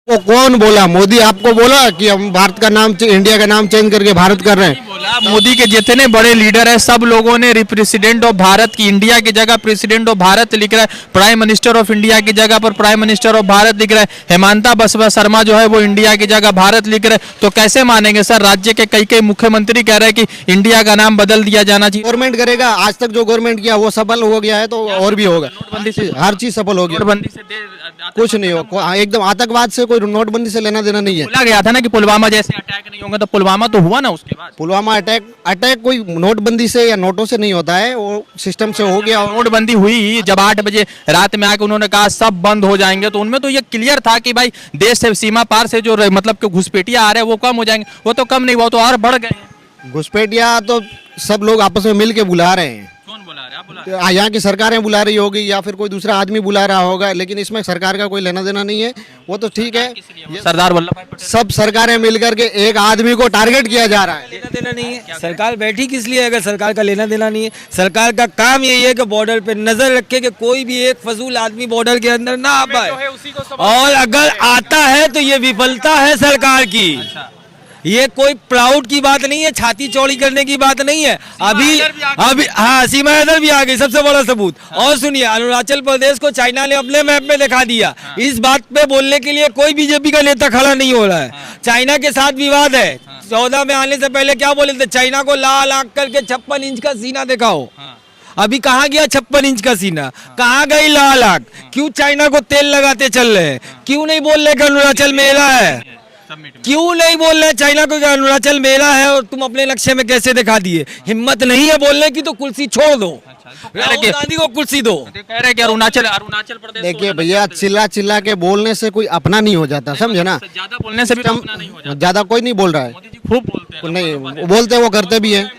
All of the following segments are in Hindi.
वो कौन बोला? मोदी आपको बोला कि हम भारत का नाम इंडिया का नाम चेंज करके भारत कर रहे हैं? बोला मोदी के जितने बड़े लीडर हैं सब लोगों ने प्रेसिडेंट ऑफ भारत की इंडिया की जगह प्रेसिडेंट ऑफ भारत लिख रहा है, प्राइम मिनिस्टर ऑफ इंडिया की जगह पर प्राइम मिनिस्टर ऑफ भारत लिख रहा है, हेमंता बसवा शर्मा जो है वो इंडिया की जगह भारत लिख रहे हैं। तो कैसे मानेंगे सर? राज्य के कई मुख्यमंत्री कह रहे हैं कि इंडिया का नाम बदल दिया जाना चाहिए। गवर्नमेंट करेगा, आज तक जो गवर्नमेंट किया वो सफल हो गया है तो और भी होगा। नोटबंदी से हर चीज सफल हो गया, नोटबंदी से कुछ नहीं हो। एकदम आतंकवाद से कोई नोटबंदी से लेना देना नहीं है। बोला गया था ना कि पुलवामा जैसे अटैक नहीं होंगे, तो पुलवामा तो हुआ ना उसके बाद। पुलवामा अटैक कोई नोटबंदी से या नोटों से नहीं होता है, वो सिस्टम से हो गया। नोटबंदी हुई जब 8 बजे रात में आके उन्होंने कहा सब बंद हो जाएंगे, तो उनमें तो ये क्लियर था कि भाई देश से सीमा पार से जो मतलब कि घुसपैठिया आ रहे हैं वो कम हो जाएंगे। वो तो कम नहीं हुआ, तो और बढ़ गए। घुसपैठिया तो सब लोग आपस में मिल के बुला रहे हैं। कौन बुला रहे हैं? आप बुला रहे हैं? यहाँ की सरकारें बुला रही होगी या फिर कोई दूसरा आदमी बुला रहा होगा, लेकिन इसमें सरकार का कोई लेना देना नहीं है। वो तो ठीक है, सरदार वल्लभ भाई पटेल सब सरकारें मिलकर के एक आदमी को टारगेट किया जा रहा है। लेना देना नहीं है। सरकार बैठी किस लिए अगर सरकार का लेना देना नहीं है? सरकार का काम यही है कि बॉर्डर पे नजर रखे कि कोई भी एक फजूल आदमी बॉर्डर के अंदर ना आ पाए, और अगर आता है तो ये विफलता है सरकार की। ये कोई प्राउड की बात नहीं है, छाती चौड़ी करने की बात नहीं है। अभी हाँ, सीमा इधर भी आ गई, सबसे बड़ा सबूत। और सुनिए, अरुणाचल प्रदेश को चाइना ने अपने मैप में दिखा दिया। इस बात पे बोलने के लिए कोई बीजेपी का नेता खड़ा नहीं हो रहा है। चाइना के साथ विवाद है। 14 में आने से पहले क्या बोले थे? चाइना को लाल आंख करके 56 इंच का सीना दिखाओ। अभी कहाँ गया 56 इंच का सीना? कहाँ गई लाल आंख? क्यों चाइना को तेल लगाते चल रहे हैं? क्यों नहीं बोल रहे कि अरुणाचल मेला है? क्यों नहीं बोल रहे चाइना को कि अरुणाचल मेला है और तुम अपने नक्शे में कैसे दिखा दिए? हिम्मत नहीं है बोलने की तो कुर्सी छोड़ दो, राहुल गांधी को कुर्सी दो। कह रहे कि अरुणाचल प्रदेश। देखिए भैया, चिल्ला के बोलने से कोई अपना नहीं हो जाता, समझे ना? ज्यादा बोलने से भी तो अपना नहीं हो जाता। ज्यादा कोई नहीं बोल रहा है। मोदी जी खूब बोलते हैं। नहीं बोलते, वो करते भी है।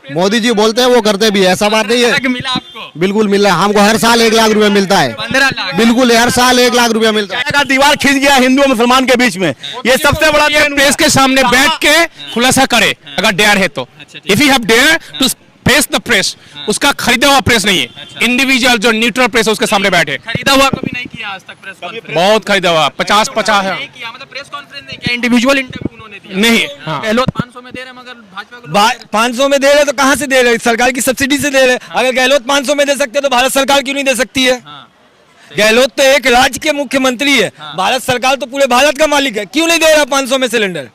मोदी जी बोलते हैं, वो करते भी है। ऐसा बात नहीं है। मिला आपको? बिल्कुल मिला, हमको हर साल 1 लाख रुपया मिलता है। 15 लाख? बिल्कुल, हर साल 1 लाख रुपया मिलता है। का दीवार खिंच गया हिंदू और मुसलमान के बीच में, ये सबसे बड़ा प्रेस के सामने बैठ के खुलासा करे अगर डेयर है तो। If you have dare to face the press, उसका खरीदा हुआ प्रेस नहीं है, इंडिविजुअल जो न्यूट्रल प्रेस है उसके सामने बैठे। खरीदा हुआ कभी नहीं किया आज तक प्रेस कॉन्फ्रेंस? बहुत खरीदा हुआ, 50 है। नहीं किया, मतलब प्रेस कॉन्फ्रेंस नहीं किया, इंडिविजुअल इंटरव्यू उन्होंने दिया। नहीं, हाँ। गहलोत 500 में दे रहे हैं, मगर भाजपा को लोग 500 में दे रहे तो कहाँ से दे रहे? सरकार की सब्सिडी से दे रहे। अगर गहलोत 500 में दे सकते तो भारत सरकार क्यों नहीं दे सकती है? गहलोत तो एक राज्य के मुख्यमंत्री है, भारत सरकार तो पूरे भारत का मालिक है, क्यों नहीं दे रहा 500 में सिलेंडर?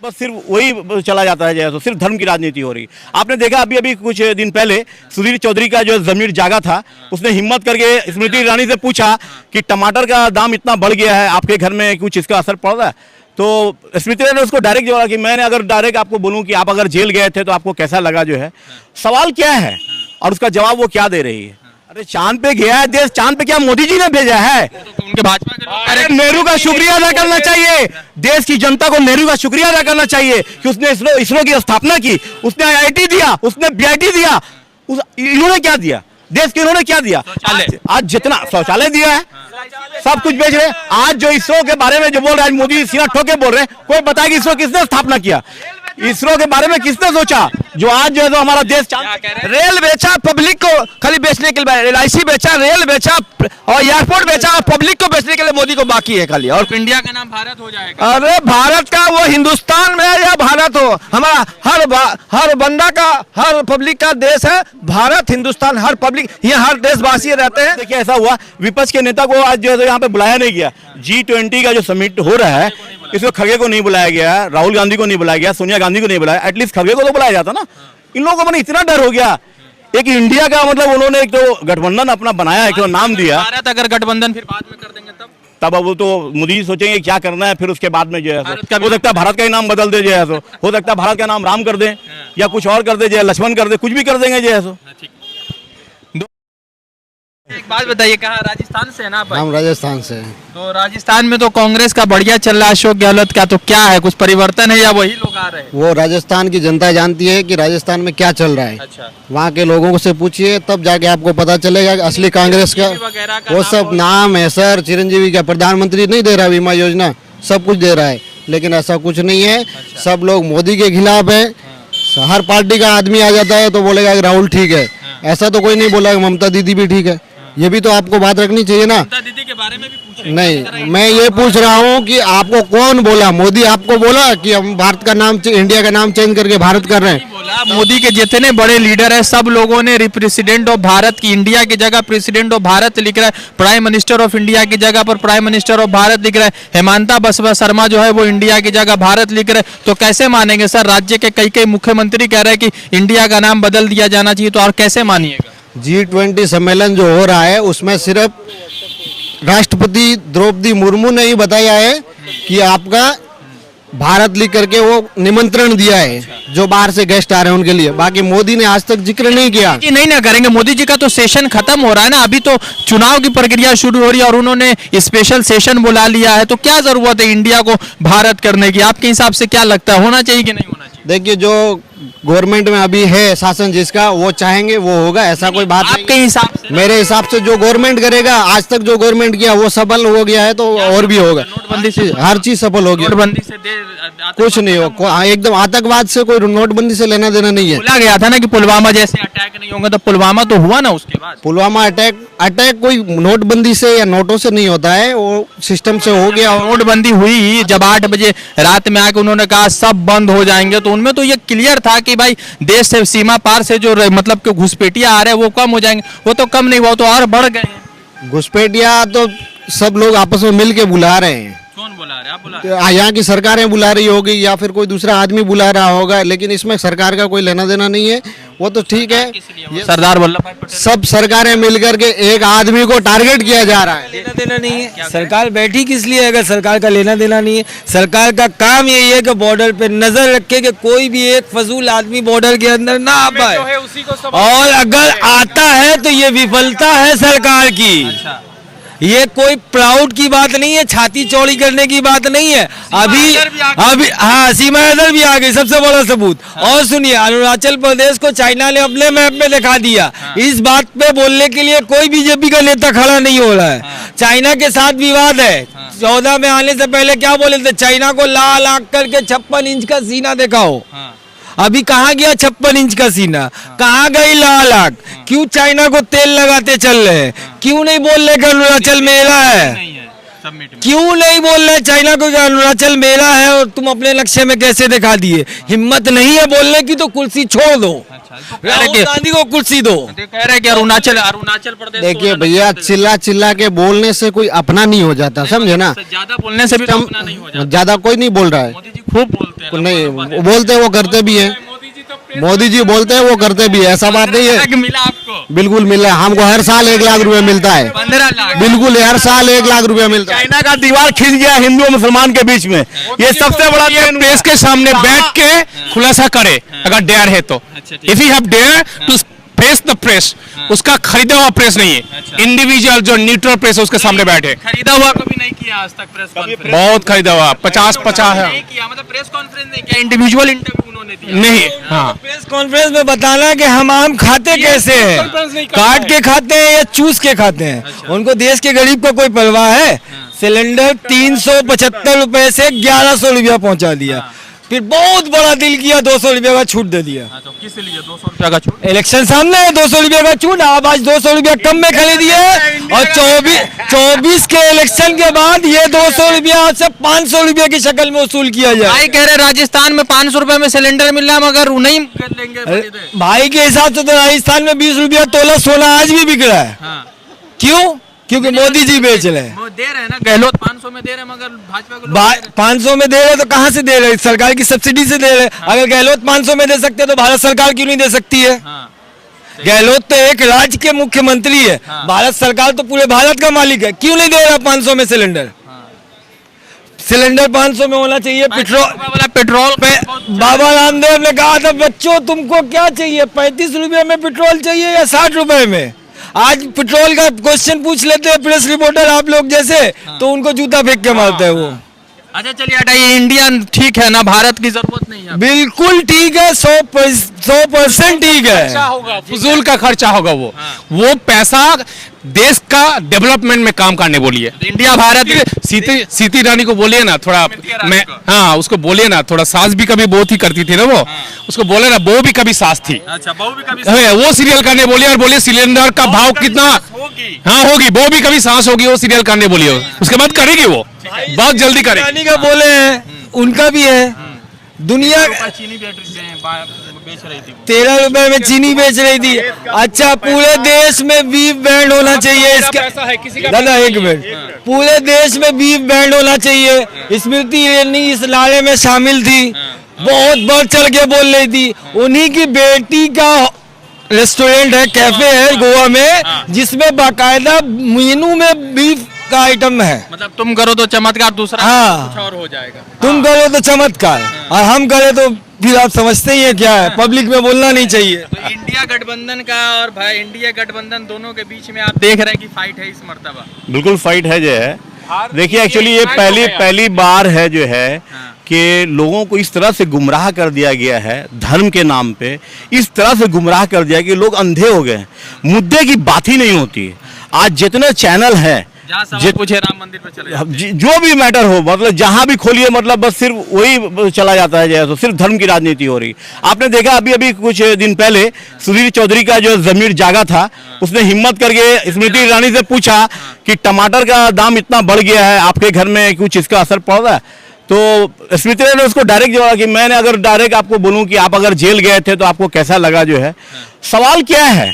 बस सिर्फ वही चला जाता है जैसे, सिर्फ धर्म की राजनीति हो रही। आपने देखा अभी कुछ दिन पहले सुधीर चौधरी का जो जमीर जागा था, उसने हिम्मत करके स्मृति ईरानी से पूछा कि टमाटर का दाम इतना बढ़ गया है, आपके घर में कुछ इसका असर पड़ रहा है? तो स्मृति ईरानी ने उसको डायरेक्ट जवाब कि मैंने अगर डायरेक्ट आपको बोलूं कि आप अगर जेल गए थे तो आपको कैसा लगा, जो है सवाल क्या है और उसका जवाब वो क्या दे रही है। अरे चांद पे गया है देश, चांद पे क्या मोदी जी ने भेजा है? उनके भाजपा के लोग अरे नेहरू का शुक्रिया अदा करना चाहिए, देश की जनता को नेहरू का शुक्रिया अदा करना चाहिए कि उसने इसरो की स्थापना की, उसने IIT दिया, उसने BIT दिया। इन्होंने क्या दिया देश के? इन्होंने क्या दिया? आज जितना शौचालय दिया है, सब कुछ बेच रहे हैं। आज जो इसरो के बारे में जो बोल रहे हैं, मोदी सीना ठोके बोल रहे हैं, कोई बताएगा इसरो किसने स्थापना किया? इसरो के बारे में किसने सोचा? जो आज जो है तो हमारा देश रेल बेचा पब्लिक को खाली बेचने के लिए, LIC बेचा, रेल बेचा और एयरपोर्ट बेचा, और पब्लिक को बेचने के लिए मोदी को बाकी है खाली। और इंडिया का नाम भारत हो जाएगा। अरे भारत का वो हिंदुस्तान में या भारत हो, हमारा हर बंदा का, हर पब्लिक का देश है भारत। हिंदुस्तान हर पब्लिक, ये हर देशवासी रहते हैं। देखिए ऐसा हुआ, विपक्ष के नेता को आज जो है यहाँ पे बुलाया नहीं गया। G20 का जो समिट हो रहा है, इसमें खड़गे को नहीं बुलाया गया, राहुल गांधी को नहीं बुलाया गया, सोनिया गांधी को नहीं बुलाया। एटलीस्ट खड़गे को तो बुलाया जाता ना। इन लोगों को मैंने इतना डर हो गया। एक इंडिया का मतलब उन्होंने एक तो गठबंधन अपना बनाया, एक तो नाम दिया। भारत अगर गठबंधन फिर बाद में कर देंगे तब अब वो तो मोदी जी सोचेंगे क्या करना है, फिर उसके बाद में जो है हो सकता है भारत का ही नाम बदल दे, जो है हो सकता है भारत का नाम राम कर दे या कुछ और कर दे, जो है लक्ष्मण कर दे, कुछ भी कर देंगे जो है। एक बात बताइए, कहाँ राजस्थान से है ना आप? हम राजस्थान से हैं। तो राजस्थान में तो कांग्रेस का बढ़िया चल रहा है, अशोक गहलोत का, तो क्या है, कुछ परिवर्तन है या वही लोग आ रहे हैं? वो राजस्थान की जनता जानती है कि राजस्थान में क्या चल रहा है। अच्छा, वहाँ के लोगों से पूछिए, तब जाके आपको पता चलेगा कि असली कांग्रेस का वो सब नाम है। सर चिरंजीवी का प्रधानमंत्री नहीं दे रहा बीमा योजना, सब कुछ दे रहा है, लेकिन ऐसा कुछ नहीं है। सब लोग मोदी के खिलाफ है। हर पार्टी का आदमी आ जाता है तो बोलेगा कि राहुल ठीक है, ऐसा तो कोई नहीं बोला कि ममता दीदी भी ठीक है। ये भी तो आपको बात रखनी चाहिए ना। ममता दीदी के बारे में भी पूछेंगे। नहीं, मैं ये पूछ रहा हूँ कि आपको कौन बोला? मोदी आपको बोला कि हम भारत का नाम, इंडिया का नाम चेंज करके भारत कर रहे हैं? बोला मोदी के जितने बड़े लीडर है सब लोगों ने प्रेसिडेंट ऑफ भारत की, इंडिया की जगह प्रेसिडेंट ऑफ भारत लिख रहा है, प्राइम मिनिस्टर ऑफ इंडिया की जगह पर प्राइम मिनिस्टर ऑफ भारत लिख रहा है, हेमंता बसवा शर्मा जो है वो इंडिया की जगह भारत लिख रहे हैं। तो कैसे मानेंगे सर? राज्य के कई मुख्यमंत्री कह रहे हैं कि इंडिया का नाम बदल दिया जाना चाहिए, तो और कैसे मानिएगा? G20 सम्मेलन जो हो रहा है उसमें सिर्फ राष्ट्रपति द्रौपदी मुर्मू ने ही बताया है कि आपका भारत लिख करके वो निमंत्रण दिया है जो बाहर से गेस्ट आ रहे हैं उनके लिए। बाकी मोदी ने आज तक जिक्र नहीं किया। जी नहीं ना करेंगे, मोदी जी का तो सेशन खत्म हो रहा है ना, अभी तो चुनाव की प्रक्रिया शुरू हो रही है और उन्होंने स्पेशल सेशन बुला लिया है, तो क्या जरूरत है इंडिया को भारत करने की? आपके हिसाब से क्या लगता है, होना चाहिए कि नहीं होना चाहिए? देखिए, जो गवर्नमेंट में अभी है शासन जिसका, वो चाहेंगे वो होगा, ऐसा कोई बात नहीं। आपके हिसाब से? मेरे हिसाब से जो गवर्नमेंट करेगा, आज तक जो गवर्नमेंट किया वो सफल हो गया है, तो और भी होगा। नोटबंदी से हर चीज सफल हो गया, नोटबंदी से कुछ नहीं हो। एकदम आतंकवाद से कोई नोटबंदी से लेना देना नहीं है। बोला गया था ना कि पुलवामा जैसे अटैक नहीं होंगे, तो पुलवामा तो हुआ ना उसके बाद। पुलवामा अटैक कोई नोटबंदी से या नोटों से नहीं होता है, वो सिस्टम से हो गया। नोटबंदी हुई जब 8 बजे रात में आके उन्होंने कहा सब बंद हो जाएंगे, तो उनमें तो ये क्लियर था कि भाई देश से सीमा पार से जो मतलब कि घुसपैठिया आ रहे हैं वो कम हो जाएंगे। वो तो कम नहीं हुआ, तो और बढ़ गए हैं। घुसपैठिया तो सब लोग आपस में मिल के बुला रहे हैं। कौन बुला रहे हैं? आप बुला रहे हैं? यहाँ की सरकारें बुला रही होगी या फिर कोई दूसरा आदमी बुला रहा होगा, लेकिन इसमें सरकार का कोई लेना देना नहीं है। वो तो ठीक है, ये सरदार वल्लभ भाई पटेल सब सरकारें मिलकर के एक आदमी को टारगेट किया जा रहा है। लेना देना नहीं है। सरकार बैठी किस लिए अगर सरकार का लेना देना नहीं है? सरकार का काम यही है कि बॉर्डर पे नजर रखे कि कोई भी एक फजूल आदमी बॉर्डर के अंदर ना आ पाए, और अगर आता है तो ये विफलता है सरकार की। ये कोई प्राउड की बात नहीं है, छाती चौड़ी करने की बात नहीं है। अभी हाँ, सीमा हैदर भी आ गई, सबसे बड़ा सबूत। और सुनिए, अरुणाचल प्रदेश को चाइना ने अपने मैप में दिखा दिया। इस बात पे बोलने के लिए कोई बीजेपी का नेता खड़ा नहीं हो रहा है। चाइना के साथ विवाद है। 14 में आने से पहले क्या बोले थे? चाइना को लाल आंख करके 56 इंच का सीना दिखाओ। अभी कहाँ गया 56 इंच का सीना? कहाँ गई लाल आंख? क्यों चाइना को तेल लगाते चल रहे हैं? क्यों नहीं बोल रहे कि अरुणाचल मेला है? क्यों नहीं बोल रहे चाइना को कि अरुणाचल मेला है, और तुम अपने नक्शे में कैसे दिखा दिए? हिम्मत नहीं है बोलने की तो कुर्सी छोड़ दो, राहुल गांधी को कुर्सी दो। कह रहे हैं कि अरुणाचल प्रदेश। देखिए भैया, चिल्ला के बोलने से कोई अपना नहीं हो जाता, समझे ना? ज्यादा बोलने से भी तो अपना नहीं हो जाता। ज्यादा कोई नहीं बोल रहा है। मोदी जी खूब बोलते हैं। नहीं बोलते, वो करते भी हैं। मोदी जी बोलते हैं, वो करते भी है, ऐसा बात नहीं है। मिला आपको? बिल्कुल मिला, हमको हर साल 1 लाख रुपए मिलता है। 15 लाख? बिल्कुल, हर साल 1 लाख रुपया मिलता है। चाइना का दीवार खिंच गया हिंदू और मुसलमान के बीच में, ये सबसे बड़ा प्रेस के सामने बैठ के खुलासा करे अगर डेयर है तो। If you have dare to face the press, उसका खरीदा हुआ प्रेस नहीं है, इंडिविजुअल जो न्यूट्रल प्रेस है उसके सामने बैठे। खरीदा हुआ कभी नहीं किया आज तक प्रेस कॉन्फ्रेंस? बहुत खरीदा हुआ, 50 है। नहीं किया, मतलब प्रेस कॉन्फ्रेंस नहीं किया, इंडिविजुअल इंटरव्यू उन्होंने दिया नहीं। हाँ, प्रेस कॉन्फ्रेंस में बताना कि हम आम खाते कैसे हैं, काट के खाते हैं या चूस के खाते हैं। उनको देश के गरीब का कोई परवाह है? सिलेंडर 375 रुपए से 1100 रुपया पहुंचा दिया, फिर बहुत बड़ा दिल किया, 200 रुपया का छूट दे दिया। तो किस लिए 200 रुपया का छूट? इलेक्शन सामने है, 200 रुपया का छूट। आप आज 200 रुपया कम में खरीदिए, और 24 के इलेक्शन के बाद ये 200 रुपया से 500 रुपया की शक्ल में वसूल किया जाए। भाई कह रहे राजस्थान में 500 रुपए में सिलेंडर मिल रहा है, मगर नहीं लेंगे। भाई के हिसाब से तो राजस्थान में 20 रुपया तोला सोना आज भी बिक रहा है। क्यों? क्योंकि मोदी जी बेच रहे हैं। वो दे रहे हैं ना, गहलोत 500 में दे रहे हैं, मगर भाजपा को लोग 500 में दे रहे तो कहाँ से दे रहे? सरकार की सब्सिडी से दे रहे। अगर गहलोत 500 में दे सकते तो भारत सरकार क्यों नहीं दे सकती है? गहलोत तो एक राज्य के मुख्यमंत्री है, भारत सरकार तो पूरे भारत का मालिक है। क्यों नहीं दे रहा 500 में सिलेंडर? सिलेंडर 500 में होना चाहिए। पेट्रोल पे बाबा रामदेव ने कहा था, बच्चों तुमको क्या चाहिए, 35 रुपए में पेट्रोल चाहिए या 60 रुपए में? आज पेट्रोल का क्वेश्चन पूछ लेते हैं प्रेस रिपोर्टर आप लोग जैसे, तो उनको जूता फेंक के मारते हैं वो। अच्छा चलिए हटाइए, इंडिया ठीक है ना, भारत की जरूरत नहीं है? बिल्कुल ठीक है, 100% ठीक है। फजूल का खर्चा होगा वो पैसा देश का डेवलपमेंट में काम करने बोलिए। इंडिया भारत सीती रानी को बोलिए ना थोड़ा, मैं हाँ उसको बोलिए ना थोड़ा, सास भी कभी बहुत ही करती थी ना वो, उसको बोले ना वो भी कभी सास थी। अच्छा, बहू भी कभी वो सीरियल करने बोलिए, और बोलिए सिलेंडर का भाव कितना, हाँ होगी, वो भी कभी सांस होगी, वो सीरियल करने बोलिए, उसके बाद करेगी वो, बहुत जल्दी करेगी। रानी का बोले हैं, उनका भी है। दुनिया चीनी बेच रही थी, 13 रुपए में चीनी बेच रही थी। अच्छा, पूरे देश में बीफ बैंड होना चाहिए इसका। दादा एक मिनट, पूरे देश में बीफ बैंड होना चाहिए। स्मृति ईरानी इस नारे में शामिल थी, बहुत बढ़ चढ़ के बोल रही थी। उन्हीं की बेटी का रेस्टोरेंट है, कैफे है गोवा में, जिसमें बाकायदा मेनू में बीफ का आइटम है। मतलब तुम करो तो चमत्कार, दूसरा हाँ। कुछ और हो जाएगा। तुम करो तो चमत्कार, और हम करे तो फिर आप समझते ही है क्या है, पब्लिक में बोलना नहीं चाहिए। तो इंडिया गठबंधन का और भाई इंडिया गठबंधन दोनों के बीच में आप देख रहे हैं कि फाइट है इस मर्तबा। बिल्कुल फाइट है जो है। देखिए एक्चुअली ये पहली बार है जो है कि लोगों को इस तरह से गुमराह कर दिया गया है, धर्म के नाम पे इस तरह से गुमराह कर दिया कि लोग अंधे हो गए हैं, मुद्दे की बात ही नहीं होती है। आज जितने चैनल हैं, पूछे राम मंदिर पे चले जाते हैं। जो भी मैटर हो, मतलब जहां भी खोलिए, मतलब बस सिर्फ वही चला जाता है, जैसे सिर्फ धर्म की राजनीति हो रही। आपने देखा अभी कुछ दिन पहले सुधीर चौधरी का जो जमीर जागा था, उसने हिम्मत करके स्मृति ईरानी से पूछा कि टमाटर का दाम इतना बढ़ गया है, आपके घर में कुछ इसका असर पड़ रहा है? तो स्मृति ईरानी ने उसको डायरेक्ट जवाब कि मैंने अगर डायरेक्ट आपको बोलूं कि आप अगर जेल गए थे तो आपको कैसा लगा, जो है सवाल क्या है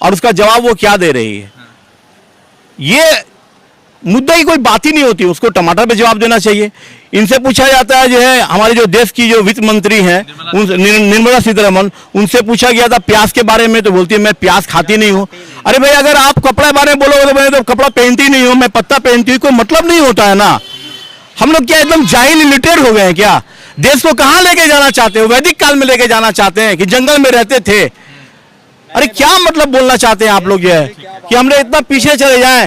और उसका जवाब वो क्या दे रही है। ये मुद्दा की कोई बात ही नहीं होती, उसको टमाटर पे जवाब देना चाहिए। इनसे पूछा जाता है जो है, हमारे जो देश की जो वित्त मंत्री हैं निर्मला सीतारमण, उनसे पूछा गया था प्याज के बारे में, तो बोलती है मैं प्याज खाती नहीं हूँ। अरे भाई, अगर आप कपड़े बारे में बोलोगे तो मैं तो कपड़ा पहनती नहीं हूँ, मैं पत्ता पहनती हूँ, कोई मतलब नहीं होता है ना। हम लोग क्या एकदम जाहिल इलिटरेट हो गए हैं क्या? देश को कहाँ लेके जाना चाहते हो? वैदिक काल में लेके जाना चाहते हैं कि जंगल में रहते थे? अरे क्या मतलब बोलना चाहते हैं आप लोग ये कि हमने इतना पीछे चले जाएं,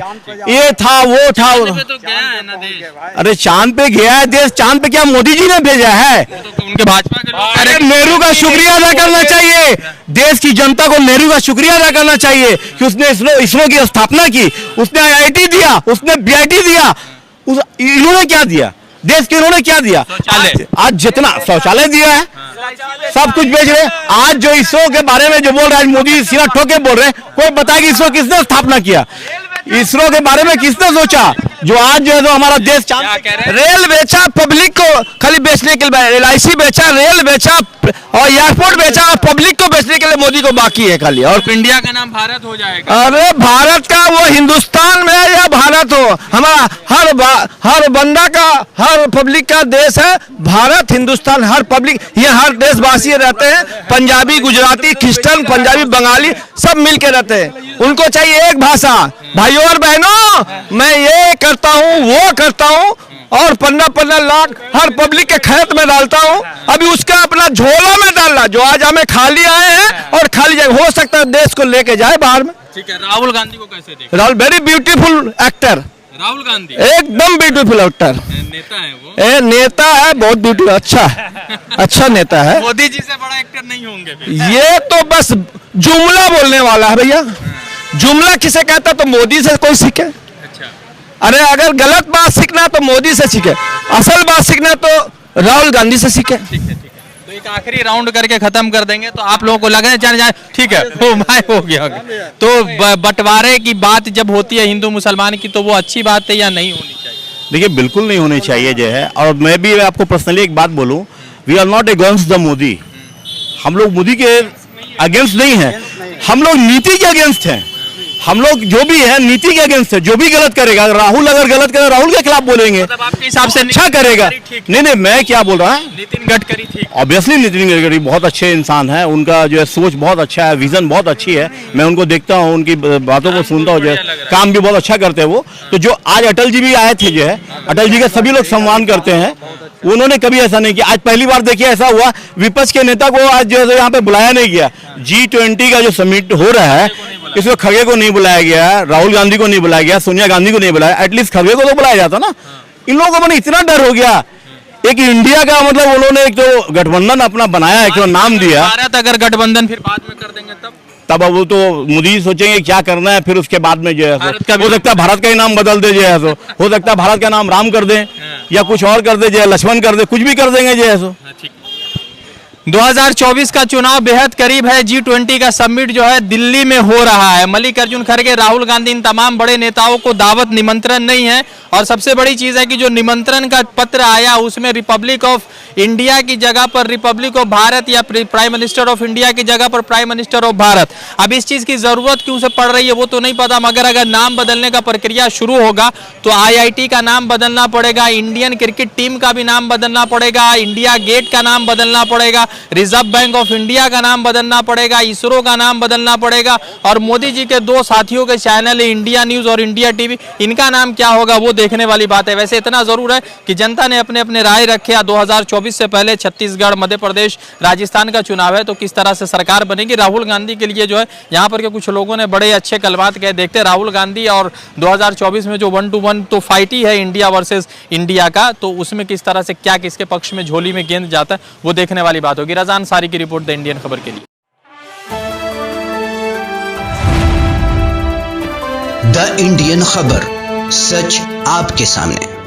ये था वो था। तो गया है ना देश। अरे चांद पे गया है देश, चांद पे क्या मोदी जी ने भेजा है? तो उनके भाजपा के लोग अरे नेहरू का शुक्रिया अदा करना चाहिए, देश की जनता को नेहरू का शुक्रिया अदा करना चाहिए कि उसने इसरो की स्थापना की, उसने IIT दिया, उसने BIT दिया। इन्होंने क्या दिया देश के? इन्होंने क्या दिया? आज जितना शौचालय दिया है, सब कुछ बेच रहे हैं। आज जो इसरो के बारे में जो बोल रहा है मोदी, सीधा ठोके बोल रहे हैं। कोई बताए कि इसरो किसने स्थापना किया? इसरो के बारे में किसने सोचा? जो आज जो है तो हमारा देश रेल बेचा पब्लिक को खाली बेचने के लिए, LIC बेचा, रेल बेचा और एयरपोर्ट बेचा, और पब्लिक को बेचने के लिए मोदी को बाकी है खाली। और इंडिया का नाम भारत हो जाएगा। अरे भारत का वो हिंदुस्तान में या भारत हो, हमारा हर बंदा का, हर पब्लिक का देश है भारत। हिंदुस्तान हर पब्लिक, ये हर देशवासी रहते हैं, पंजाबी, गुजराती, क्रिश्चियन, पंजाबी, बंगाली सब मिलके रहते हैं। उनको चाहिए एक भाषा। भाइयों और बहनों, मैं ये करता हूँ, वो करता हूँ, और 15-15 लाख हर पब्लिक के खैत में डालता हूँ। अभी उसका अपना झोला में डालना, जो आज हमें खाली आए हैं और खाली जाए, हो सकता है देश को लेके जाए बाहर में। ठीक है, राहुल गांधी को कैसे देखते? Rahul very beautiful actor, Rahul Gandhi एकदम ब्यूटीफुल एक्टर, नेता है वो। नेता है, बहुत ब्यूटीफुल, अच्छा है, अच्छा नेता है। मोदी जी से बड़ा एक्टर नहीं होंगे फिर। ये तो बस जुमला बोलने वाला है भैया। जुमला किसे कहता? तो मोदी से कोई सीखे। अच्छा, अरे अगर गलत बात सीखना तो मोदी से सीखे, असल बात सीखना तो राहुल गांधी से सीखे। ठीक है। तो एक आखिरी राउंड करके खत्म कर देंगे। तो आप लोगों को लगे जाने ठीक है, हो गया। तो बंटवारे की बात जब होती है हिंदू मुसलमान की, तो वो अच्छी बात है या नहीं होनी चाहिए? देखिए बिल्कुल नहीं होनी चाहिए जो है। और मैं भी आपको पर्सनली एक बात बोलूं, we are not against the Modi. हम लोग मोदी के अगेंस्ट नहीं है, हम लोग नीति के अगेंस्ट हैं। हम लोग जो भी है नीति के अगेंस्ट है। जो भी गलत करेगा, राहुल अगर गलत करे, राहुल के खिलाफ बोलेंगे। मतलब आपके हिसाब से अच्छा करेगा। नहीं, मैं क्या बोल रहा है, नितिन गडकरी ठीक। ऑब्वियसली नितिन गडकरी बहुत अच्छे इंसान है, उनका जो है सोच बहुत अच्छा है, विजन बहुत अच्छी है। मैं उनको देखता हूँ, उनकी बातों को सुनता हूँ, जो है काम भी बहुत अच्छा करते हैं वो। तो जो आज अटल जी भी आए थे, जो है अटल जी का सभी लोग सम्मान करते हैं। उन्होंने कभी ऐसा नहीं किया। आज पहली बार देखिए ऐसा हुआ, विपक्ष के नेता को आज जो है यहाँ पे बुलाया नहीं गया। G20 का जो समिट हो रहा है, इसमें खड़गे को नहीं बुलाया गया, राहुल गांधी को नहीं बुलाया गया, सोनिया गांधी को नहीं बुलाया। एटलीस्ट खड़गे को तो बुलाया जाता ना। इन लोगों को मैंने इतना डर हो गया। एक इंडिया का मतलब उन्होंने एक तो गठबंधन अपना बनाया, एक तो नाम दिया। भारत अगर गठबंधन फिर बाद में कर देंगे तब तब अब वो तो मोदी सोचेंगे क्या करना है, फिर उसके बाद में जो है भारत का सो हो सकता है भारत का ही नाम बदल दे जो है सो, हो सकता है भारत का नाम राम कर दें या कुछ और कर दे, जो है लक्ष्मण कर दे, कुछ भी कर देंगे जो है सो। 2024 का चुनाव बेहद करीब है। G20 का समिट जो है दिल्ली में हो रहा है। मल्लिकार्जुन खड़गे, राहुल गांधी, इन तमाम बड़े नेताओं को दावत निमंत्रण नहीं है। और सबसे बड़ी चीज है कि जो निमंत्रण का पत्र आया उसमें रिपब्लिक ऑफ इंडिया की जगह पर रिपब्लिक ऑफ भारत या प्राइम मिनिस्टर ऑफ इंडिया की जगह पर प्राइम मिनिस्टर ऑफ भारत। अब इस चीज की जरूरत क्यों से पड़ रही है वो तो नहीं पता, मगर अगर नाम बदलने का प्रक्रिया शुरू होगा तो IIT का नाम बदलना पड़ेगा, इंडियन क्रिकेट टीम का भी नाम बदलना पड़ेगा, इंडिया गेट का नाम बदलना पड़ेगा, रिजर्व बैंक ऑफ इंडिया का नाम बदलना पड़ेगा, इसरो का नाम बदलना पड़ेगा, और मोदी जी के 2 साथियों के चैनल इंडिया न्यूज और इंडिया टीवी, इनका नाम क्या होगा वो देखने वाली बात है। वैसे इतना जरूर है कि जनता ने अपने अपने राय रखे। 2024 से पहले छत्तीसगढ़, मध्य प्रदेश, राजस्थान का चुनाव है, तो किस तरह से सरकार बनेगी। राहुल गांधी के लिए जो है यहाँ पर के कुछ लोगों ने बड़े अच्छे कलमात कहे। देखते राहुल गांधी और 2024 में जो 1-to-1 तो फाइट ही है इंडिया वर्सेस इंडिया का, तो उसमें किस तरह से क्या किसके पक्ष में झोली में गेंद जाता है वो देखने वाली बात होगी। रजान सारी की रिपोर्ट द इंडियन खबर के लिए। द इंडियन खबर, सच आपके सामने।